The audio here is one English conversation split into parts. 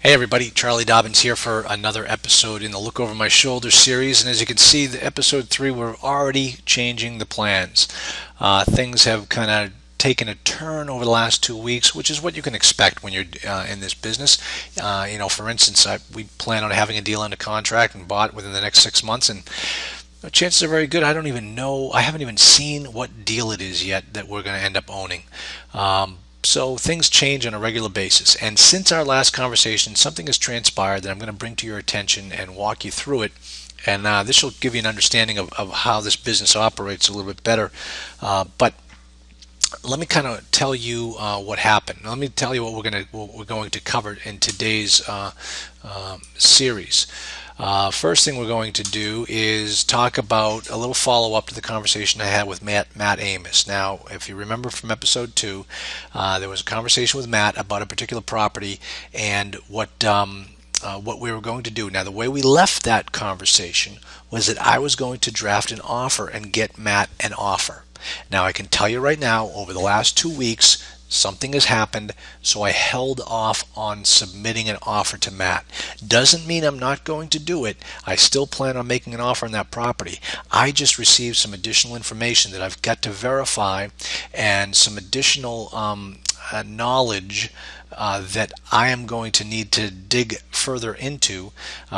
Hey everybody, Charlie Dobbins here for another episode in the Look Over My Shoulder series. And as you can see, the episode 3, we're already changing the plans. Things have kind of taken a turn over the last 2 weeks, which is what you can expect when you're in this business. For instance, we plan on having a deal under contract and bought within the next 6 months, and the chances are very good. I don't even know. I haven't even seen what deal it is yet that we're going to end up owning. So things change on a regular basis. And since our last conversation, something has transpired that I'm going to bring to your attention and walk you through it. And this will give you an understanding of how this business operates a little bit better. But let me kind of tell you what happened. Let me tell you what we're going to cover in today's series. First thing we're going to do is talk about a little follow-up to the conversation I had with Matt Amos. Now, if you remember from episode 2, there was a conversation with Matt about a particular property and what we were going to do. Now, the way we left that conversation was that I was going to draft an offer and get Matt an offer. Now, I can tell you right now, over the last 2 weeks, something has happened, so I held off on submitting an offer to Matt. Doesn't mean I'm not going to do it. I still plan on making an offer on that property. I just received some additional information that I've got to verify and some additional knowledge that I am going to need to dig further into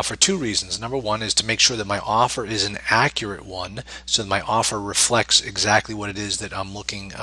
for 2 reasons. Number one is to make sure that my offer is an accurate one, so that my offer reflects exactly what it is that I'm looking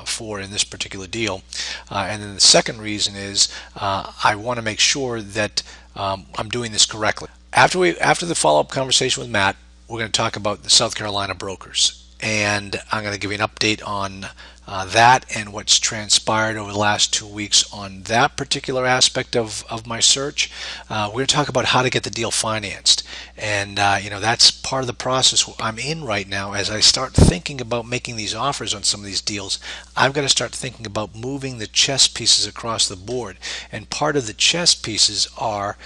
for in this particular deal. And then the second reason is I want to make sure that I'm doing this correctly. After the follow-up conversation with Matt, we're going to talk about the South Carolina brokers, and I'm going to give you an update on that and what's transpired over the last 2 weeks on that particular aspect of my search. We're going to talk about how to get the deal financed, and that's part of the process I'm in right now. As I start thinking about making these offers on some of these deals, I've got to start thinking about moving the chess pieces across the board, and part of the chess pieces are,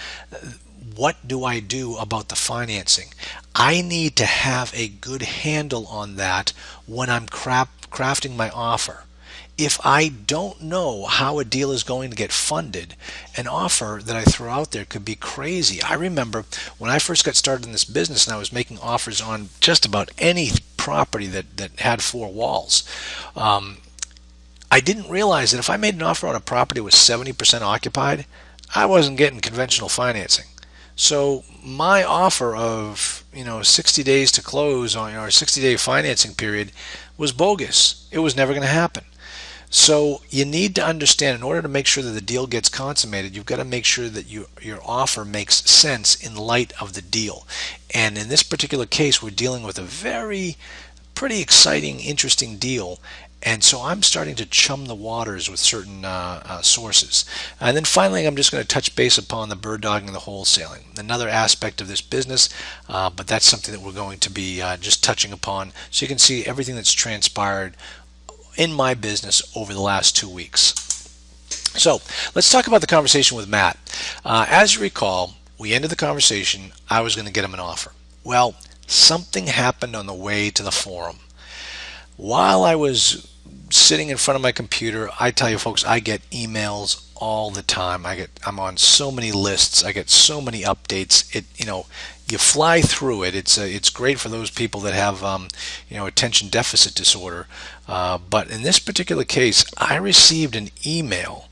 what do I do about the financing? I need to have a good handle on that when I'm crafting my offer. If I don't know how a deal is going to get funded, an offer that I throw out there could be crazy. I remember when I first got started in this business and I was making offers on just about any property that had 4 walls. I didn't realize that if I made an offer on a property that was 70% occupied, I wasn't getting conventional financing. So my offer of 60 days to close on our 60-day financing period was bogus. It was never going to happen. So you need to understand, in order to make sure that the deal gets consummated, you've got to make sure that your offer makes sense in light of the deal. And in this particular case, we're dealing with a pretty exciting, interesting deal. And so I'm starting to chum the waters with certain sources. And then finally, I'm just going to touch base upon the bird dogging and the wholesaling, another aspect of this business, but that's something that we're going to be just touching upon, so you can see everything that's transpired in my business over the last 2 weeks. So let's talk about the conversation with Matt. As you recall, we ended the conversation. I was going to get him an offer. Well, something happened on the way to the forum. While I was sitting in front of my computer, I tell you folks, I get emails all the time. I'm on so many lists. I get so many updates. You fly through it. It's great for those people that have attention deficit disorder. But in this particular case, I received an email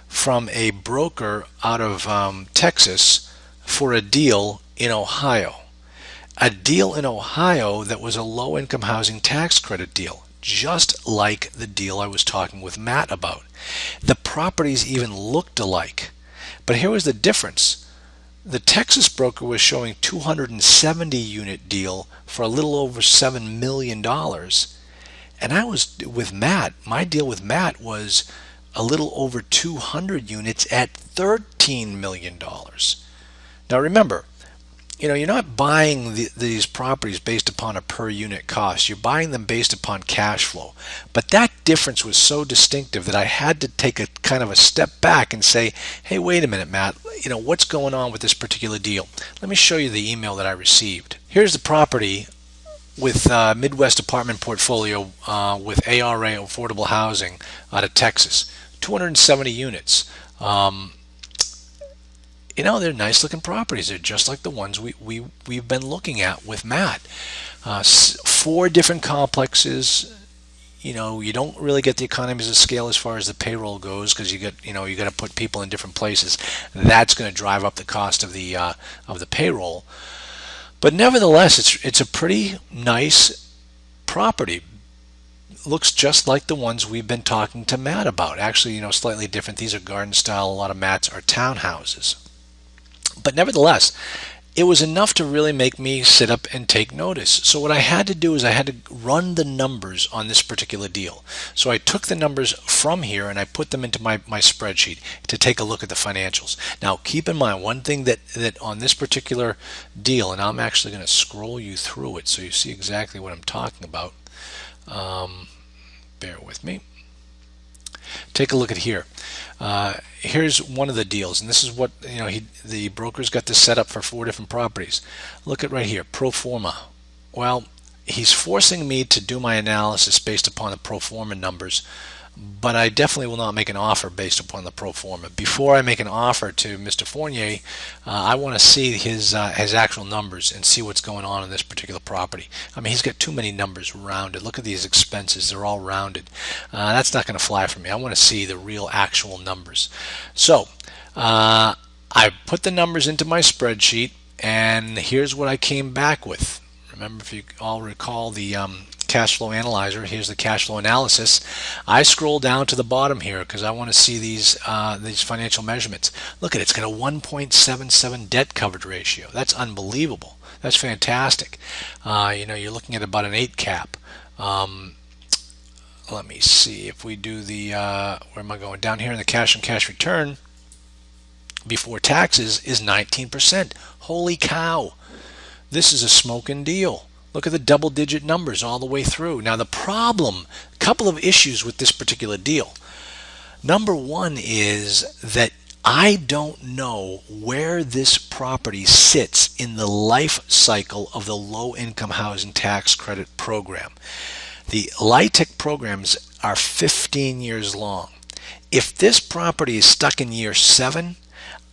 from a broker out of Texas for a deal in Ohio. A deal in Ohio that was a low-income housing tax credit deal, just like the deal I was talking with Matt about. The properties even looked alike. But here was the difference. The Texas broker was showing 270 unit deal for a little over $7 million. And I was with Matt. My deal with Matt was a little over 200 units at $13 million. Now remember, you're not buying these properties based upon a per unit cost. You're buying them based upon cash flow. But that difference was so distinctive that I had to take a kind of a step back and say, hey, wait a minute, Matt, what's going on with this particular deal? Let me show you the email that I received. Here's the property with Midwest Apartment Portfolio with ARA Affordable Housing out of Texas. 270 units. they're nice looking properties. They're just like the ones we've been looking at with Matt. Four different complexes. You don't really get the economies of scale as far as the payroll goes, because you got to put people in different places. That's going to drive up the cost of the payroll. But nevertheless, it's a pretty nice property. Looks just like the ones we've been talking to Matt about. Actually, slightly different. These are garden style. A lot of Matt's are townhouses. But nevertheless, it was enough to really make me sit up and take notice. So what I had to do is I had to run the numbers on this particular deal. So I took the numbers from here and I put them into my spreadsheet to take a look at the financials. Now keep in mind one thing that on this particular deal, and I'm actually going to scroll you through it so you see exactly what I'm talking about. Bear with me. Take a look at here. Here's one of the deals, and this is what the broker's got this set up for 4 different properties. Look at right here, pro forma. Well, he's forcing me to do my analysis based upon the pro forma numbers, but I definitely will not make an offer based upon the pro forma. Before I make an offer to Mr. Fournier, I want to see his actual numbers and see what's going on in this particular property. I mean, he's got too many numbers rounded. Look at these expenses; they're all rounded. That's not going to fly for me. I want to see the real actual numbers. So I put the numbers into my spreadsheet, and here's what I came back with. Remember, if you all recall the cash flow analyzer, here's the cash flow analysis. I scroll down to the bottom here because I want to see these financial measurements. Look at it, it's got a 1.77 debt coverage ratio. That's unbelievable. That's fantastic. You're looking at about an 8 cap. Let me see if we do the where am I going? Down here in the cash and cash return before taxes is 19%. Holy cow. This is a smoking deal. Look at the double-digit numbers all the way through. Now the problem, a couple of issues with this particular deal. Number one is that I don't know where this property sits in the life cycle of the low-income housing tax credit program. The LIHTC programs are 15 years long. If this property is stuck in year 7,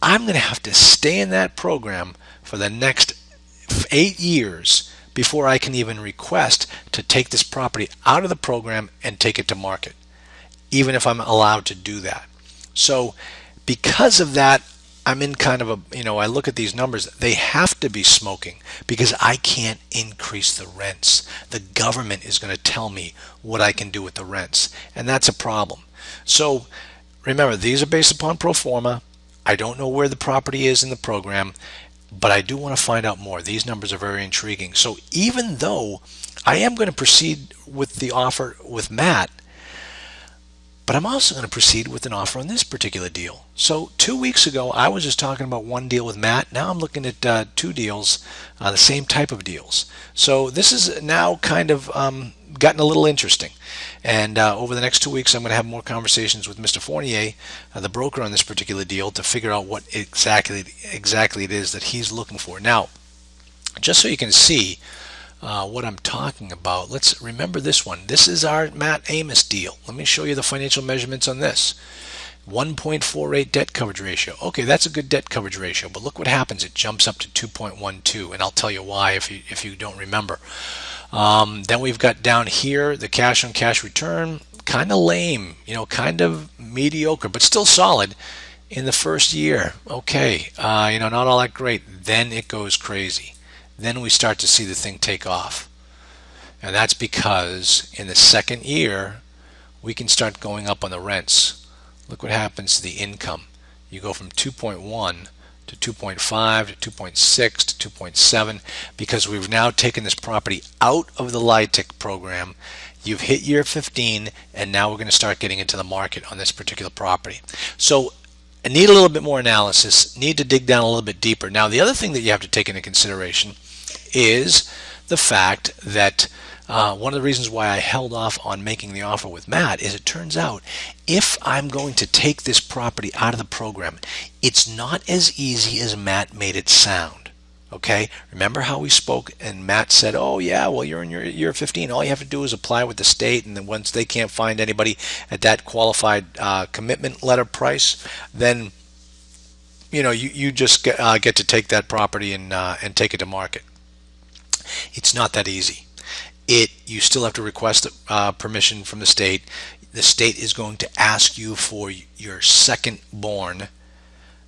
I'm going to have to stay in that program for the next 8 years before I can even request to take this property out of the program and take it to market, even if I'm allowed to do that. So because of that, I'm in kind of I look at these numbers, they have to be smoking because I can't increase the rents. The government is going to tell me what I can do with the rents, and that's a problem. So remember, these are based upon pro forma. I don't know where the property is in the program, but I do want to find out more. These numbers are very intriguing. So even though I am going to proceed with the offer with Matt, but I'm also going to proceed with an offer on this particular deal. So 2 weeks ago, I was just talking about one deal with Matt. Now I'm looking at 2 deals, the same type of deals. So this is now kind of gotten a little interesting. And over the next 2 weeks, I'm going to have more conversations with Mr. Fournier, the broker on this particular deal, to figure out what exactly it is that he's looking for. Now, just so you can see what I'm talking about, let's remember this one. This is our Matt Amos deal. Let me show you the financial measurements on this. 1.48 debt coverage ratio. Okay, that's a good debt coverage ratio, but look what happens. It jumps up to 2.12, and I'll tell you why if you don't remember. Then we've got down here the cash on cash return, kind of lame, kind of mediocre, but still solid in the first year. Okay, not all that great. Then it goes crazy. Then we start to see the thing take off. And that's because in the second year, we can start going up on the rents. Look what happens to the income. You go from 2.1 to 2.5 to 2.6 to 2.7 because we've now taken this property out of the LIHTC program. You've hit year 15, and now we're going to start getting into the market on this particular property. So I need a little bit more analysis, need to dig down a little bit deeper. Now, the other thing that you have to take into consideration is the fact that one of the reasons why I held off on making the offer with Matt is it turns out if I'm going to take this property out of the program, it's not as easy as Matt made it sound. Okay, remember how we spoke and Matt said, oh yeah, well, you're in your year 15. All you have to do is apply with the state, and then once they can't find anybody at that qualified commitment letter price, then you just get to take that property and take it to market. It's not that easy. You still have to request permission from the state. The state is going to ask you for your second born.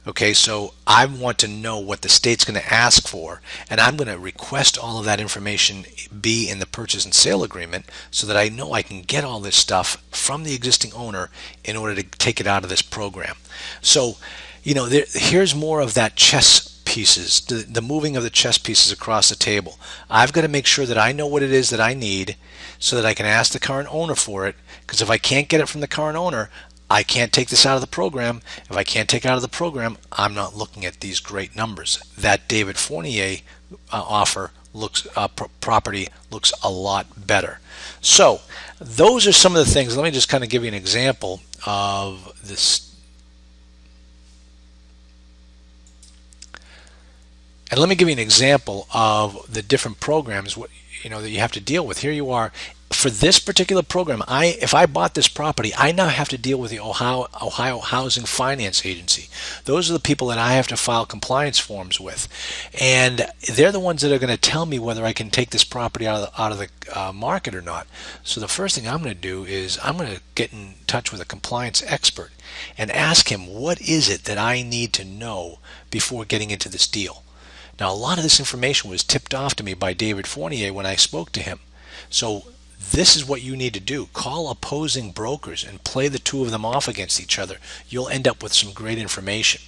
Okay, so I want to know what the state's going to ask for, and I'm going to request all of that information be in the purchase and sale agreement so that I know I can get all this stuff from the existing owner in order to take it out of this program. So, here's more of that chess pieces, the moving of the chess pieces across the table. I've got to make sure that I know what it is that I need so that I can ask the current owner for it, because if I can't get it from the current owner, I can't take this out of the program. If I can't take it out of the program, I'm not looking at these great numbers. That David Fournier property looks a lot better. So those are some of the things. Let me just kind of give you an example of this. And let me give you an example of the different programs that you have to deal with. Here you are. For this particular program, if I bought this property, I now have to deal with the Ohio Housing Finance Agency. Those are the people that I have to file compliance forms with, and they're the ones that are going to tell me whether I can take this property out of the market or not. So the first thing I'm going to do is I'm going to get in touch with a compliance expert and ask him, what is it that I need to know before getting into this deal? Now, a lot of this information was tipped off to me by David Fournier when I spoke to him. So this is what you need to do. Call opposing brokers and play the two of them off against each other. You'll end up with some great information.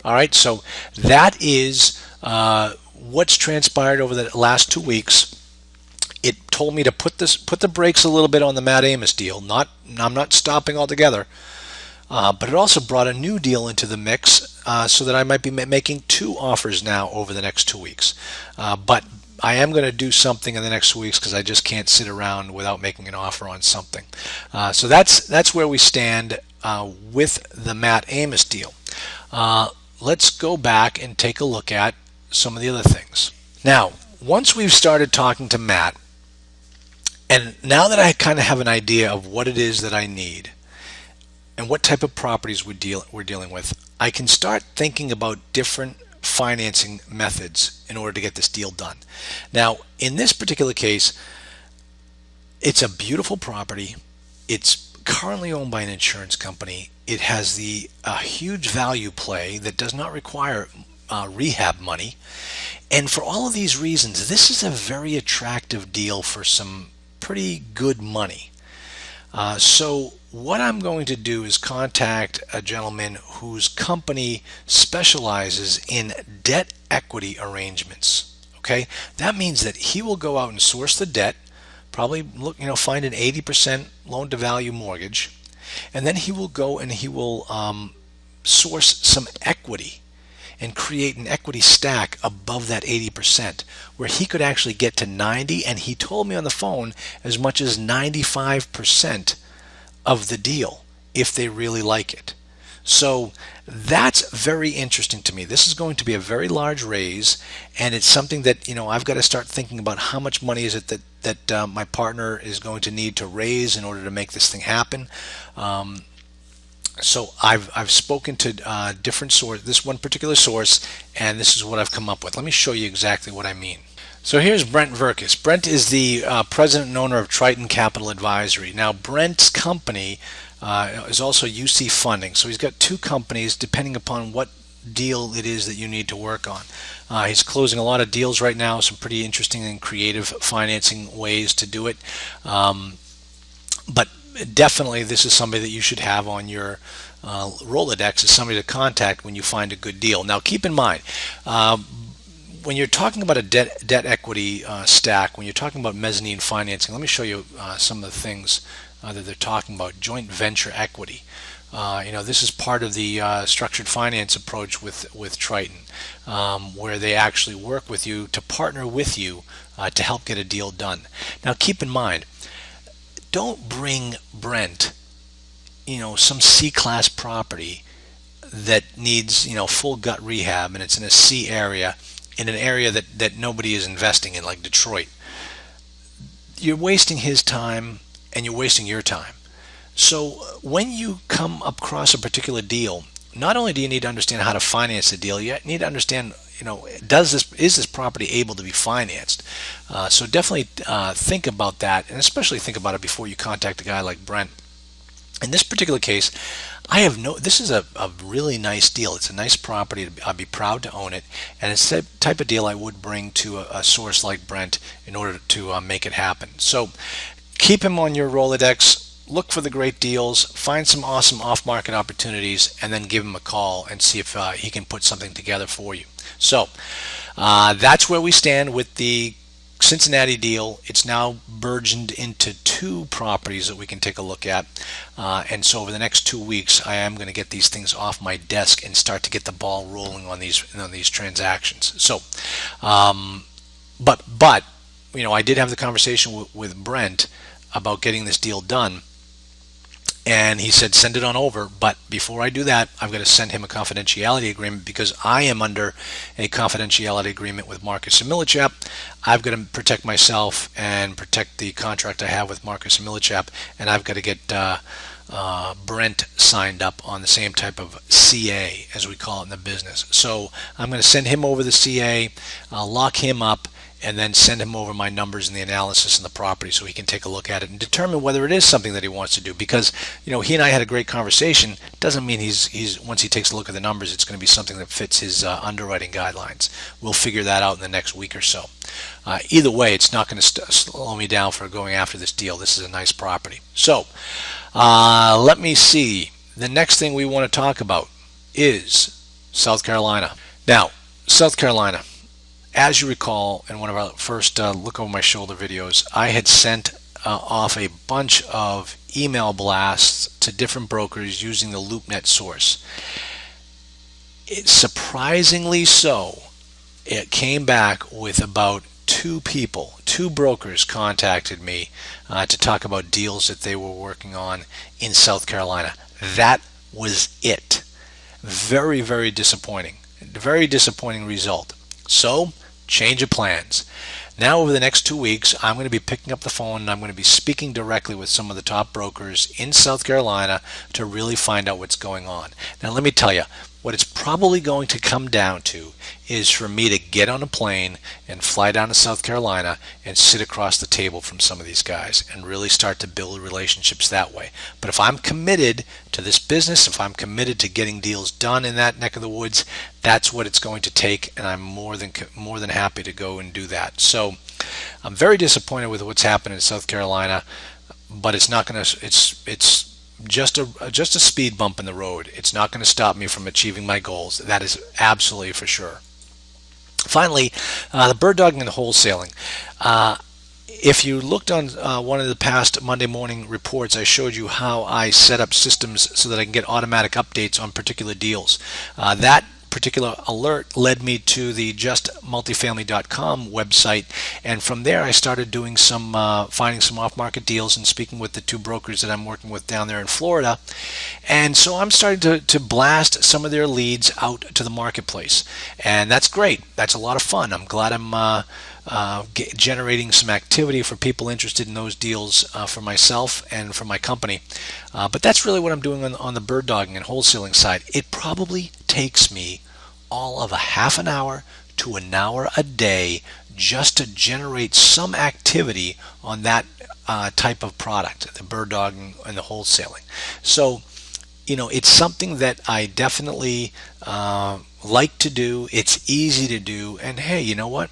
All right, so that is what's transpired over the last 2 weeks. It told me to put the brakes a little bit on the Matt Amos deal. I'm not stopping altogether. But it also brought a new deal into the mix so that I might be making 2 offers now over the next 2 weeks. But I am going to do something in the next 2 weeks because I just can't sit around without making an offer on something. So that's where we stand with the Matt Amos deal. Let's go back and take a look at some of the other things. Now, once we've started talking to Matt, and now that I kind of have an idea of what it is that I need, and what type of properties we're dealing with, I can start thinking about different financing methods in order to get this deal done. Now, in this particular case, it's a beautiful property. It's currently owned by an insurance company. It has a huge value play that does not require rehab money. And for all of these reasons, this is a very attractive deal for some pretty good money. So what I'm going to do is contact a gentleman whose company specializes in debt equity arrangements. Okay, that means that he will go out and source the debt, probably find an 80% loan to value mortgage, and then he will go and he will source some equity and create an equity stack above that 80%, where he could actually get to 90, and he told me on the phone as much as 95% of the deal if they really like it. So that's very interesting to me. This is going to be a very large raise, and it's something that I've got to start thinking about. How much money is it that my partner is going to need to raise in order to make this thing happen? So I've spoken to different sources, this one particular source, and this is what I've come up with. Let me show you exactly what I mean. So here's Brent Verkis. Brent is the president and owner of Triton Capital Advisory. Now, Brent's company is also UC Funding. So he's got 2 companies depending upon what deal it is that you need to work on. He's closing a lot of deals right now, some pretty interesting and creative financing ways to do it. But definitely this is somebody that you should have on your Rolodex as somebody to contact when you find a good deal. Now, keep in mind, when you're talking about a debt equity stack, when you're talking about mezzanine financing, let me show you some of the things that they're talking about. Joint venture equity. This is part of the structured finance approach with Triton, where they actually work with you to partner with you to help get a deal done. Now, keep in mind, don't bring Brent, some C-class property that needs, full gut rehab, and it's in a C area, in an area that nobody is investing in, like Detroit. You're wasting his time and you're wasting your time. So when you come across a particular deal, not only do you need to understand how to finance the deal, you need to understand, is this property able to be financed? So definitely think about that, and especially think about it before you contact a guy like Brent. In this particular case, this is a really nice deal. It's a nice property. I'd be proud to own it. And it's the type of deal I would bring to a source like Brent in order to make it happen. So keep him on your Rolodex. Look for the great deals, find some awesome off-market opportunities, and then give him a call and see if he can put something together for you. So that's where we stand with the Cincinnati deal. It's now burgeoned into 2 properties that we can take a look at, and so over the next 2 weeks I am going to get these things off my desk and start to get the ball rolling on these transactions. So but I did have the conversation with Brent about getting this deal done, and he said send it on over, but before I do that, I've got to send him a confidentiality agreement, because I am under a confidentiality agreement with Marcus and Millichap. I've got to protect myself and protect the contract I have with Marcus and Millichap, and I've got to get Brent signed up on the same type of CA as we call it in the business. So I'm going to send him over the CA, lock him up, and then send him over my numbers and the analysis and the property so he can take a look at it and determine whether it is something that he wants to do. Because he and I had a great conversation. Doesn't mean he's once he takes a look at the numbers, it's going to be something that fits his underwriting guidelines. We'll figure that out in the next week or so. Either way, it's not going to slow me down for going after this deal. This is a nice property. So let me see. The next thing we want to talk about is South Carolina. Now, South Carolina. As you recall, in one of our first look over my shoulder videos, I had sent off a bunch of email blasts to different brokers using the LoopNet source. Surprisingly so, it came back with about 2 brokers contacted me to talk about deals that they were working on in South Carolina. That was it. Very, very disappointing. Very disappointing result. So, change of plans. Now over the next 2 weeks, I'm going to be picking up the phone and I'm going to be speaking directly with some of the top brokers in South Carolina to really find out what's going on. Now let me tell you, what it's probably going to come down to is for me to get on a plane and fly down to South Carolina and sit across the table from some of these guys and really start to build relationships that way. But if I'm committed to this business, if I'm committed to getting deals done in that neck of the woods, that's what it's going to take, and I'm more than happy to go and do that. So I'm very disappointed with what's happened in South Carolina, but it's not going to. It's just a speed bump in the road. It's not going to stop me from achieving my goals. That is absolutely for sure. Finally, the bird dogging and wholesaling. If you looked on one of the past Monday morning reports, I showed you how I set up systems so that I can get automatic updates on particular deals. That particular alert led me to the justmultifamily.com website, and from there I started doing finding some off-market deals and speaking with the 2 brokers that I'm working with down there in Florida. And so I'm starting to blast some of their leads out to the marketplace, and that's great. That's a lot of fun. I'm glad I'm generating some activity for people interested in those deals for myself and for my company. But that's really what I'm doing on the bird dogging and wholesaling side. It probably takes me all of a half an hour to an hour a day just to generate some activity on that type of product, the bird dogging and the wholesaling. So, it's something that I definitely like to do. It's easy to do, and hey, you know what?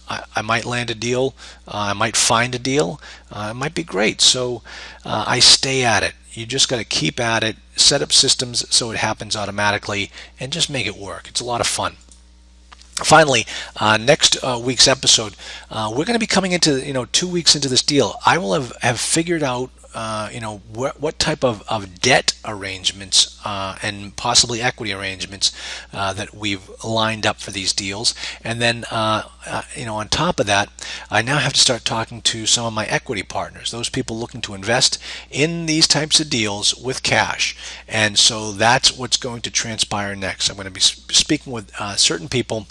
I might land a deal, I might find a deal, it might be great. So I stay at it. You just got to keep at it, set up systems so it happens automatically, and just make it work. It's a lot of fun. Finally, next week's episode, we're going to be coming into 2 weeks into this deal. I will have figured out what type of debt arrangements and possibly equity arrangements that we've lined up for these deals. And then, on top of that, I now have to start talking to some of my equity partners, those people looking to invest in these types of deals with cash. And so that's what's going to transpire next. I'm going to be speaking with certain people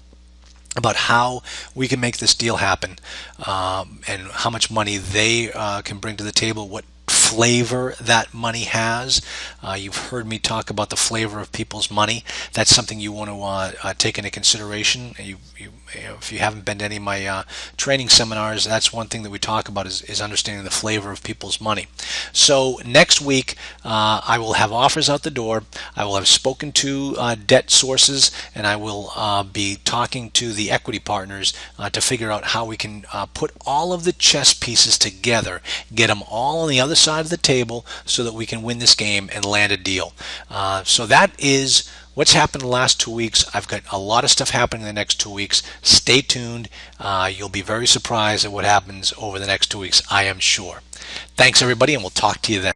about how we can make this deal happen, and how much money they can bring to the table, what flavor that money has. You've heard me talk about the flavor of people's money. That's something you want to take into consideration. If you haven't been to any of my training seminars, that's one thing that we talk about is understanding the flavor of people's money. So next week, I will have offers out the door. I will have spoken to debt sources, and I will be talking to the equity partners to figure out how we can put all of the chess pieces together, get them all on the other side of the table so that we can win this game and land a deal. So that is what's happened in the last 2 weeks. I've got a lot of stuff happening in the next 2 weeks. Stay tuned. You'll be very surprised at what happens over the next 2 weeks, I am sure. Thanks, everybody, and we'll talk to you then.